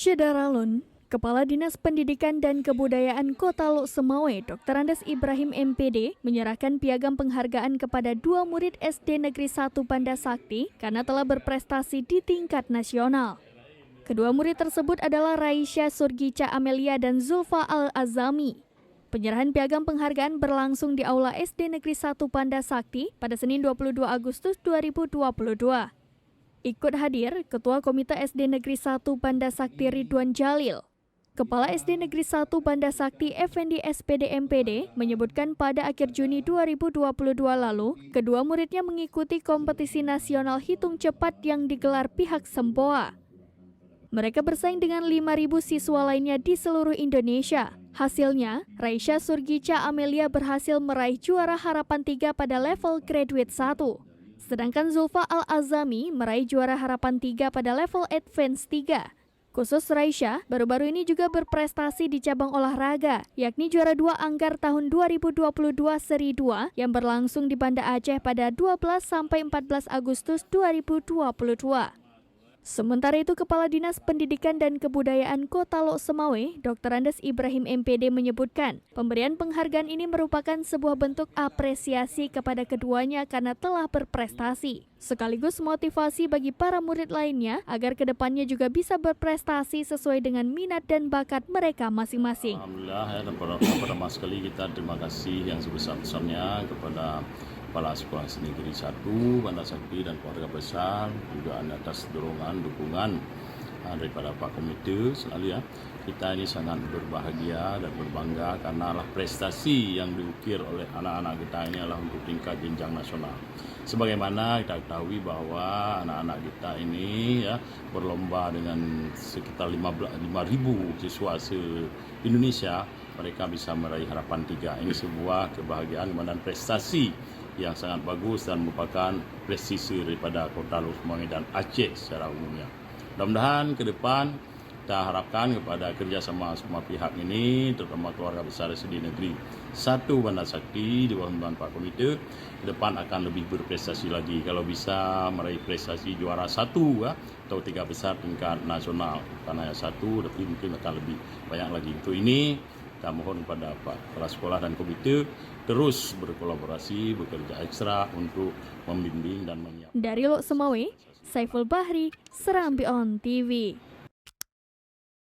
Syedaralun, Kepala Dinas Pendidikan dan Kebudayaan Kota Lok Semawe, Dr. Andes Ibrahim MPD, menyerahkan piagam penghargaan kepada 2 murid SD Negeri 1 Banda Sakti karena telah berprestasi di tingkat nasional. Kedua murid tersebut adalah Raisya Surgica Amelia dan Zulfa Al-Azami. Penyerahan piagam penghargaan berlangsung di Aula SD Negeri 1 Banda Sakti pada Senin 22 Agustus 2022. Ikut hadir Ketua Komite SD Negeri 1 Banda Sakti Ridwan Jalil. Kepala SD Negeri 1 Banda Sakti Effendi SPD MPD menyebutkan pada akhir Juni 2022 lalu, kedua muridnya mengikuti kompetisi nasional hitung cepat yang digelar pihak Sempoa. Mereka bersaing dengan 5.000 siswa lainnya di seluruh Indonesia. Hasilnya, Raisya Surgica Amelia berhasil meraih juara harapan 3 pada level graduate 1. Sedangkan Zulfa Al-Azami meraih juara harapan 3 pada level advance 3. Khusus Raisya, baru-baru ini juga berprestasi di cabang olahraga, yakni juara 2 Anggar tahun 2022 seri 2 yang berlangsung di Banda Aceh pada 12-14 Agustus 2022. Sementara itu, Kepala Dinas Pendidikan dan Kebudayaan Kota Lok Semawe, Dr. Andes Ibrahim MPD menyebutkan, pemberian penghargaan ini merupakan sebuah bentuk apresiasi kepada keduanya karena telah berprestasi, sekaligus motivasi bagi para murid lainnya agar kedepannya juga bisa berprestasi sesuai dengan minat dan bakat mereka masing-masing. Alhamdulillah ya, dan pertama sekali kita terima kasih yang sebesar-besarnya kepada Kepala Sekolah Negeri 1 Banda Sakti dan keluarga besar, juga atas dukungan daripada Pak Komite selalu ya. Kita ini sangat berbahagia dan berbangga karena prestasi yang diukir oleh anak-anak kita ini adalah untuk tingkat jenjang nasional. Sebagaimana kita ketahui bahwa anak-anak kita ini ya berlomba dengan sekitar 5.000 siswa se-Indonesia, mereka bisa meraih harapan 3. Ini sebuah kebahagiaan dan prestasi yang sangat bagus dan merupakan prestisi daripada Kota Lok Semawe dan Aceh secara umumnya. Mudah-mudahan ke depan kita harapkan kepada kerjasama semua pihak ini, terutama keluarga besar SD Negeri 1 Banda Sakti di bawah pimpinan Pak Komite, ke depan akan lebih berprestasi lagi. Kalau bisa meraih prestasi juara 1 atau 3 besar tingkat nasional, karena yang 1 tapi mungkin akan lebih banyak lagi. Untuk ini kita mohon kepada Pak Kepala Sekolah dan Komite terus berkolaborasi, bekerja ekstra untuk membimbing dan menyiapkan. Dari Lok Semawe, Saiful Bahri, Serambi On TV.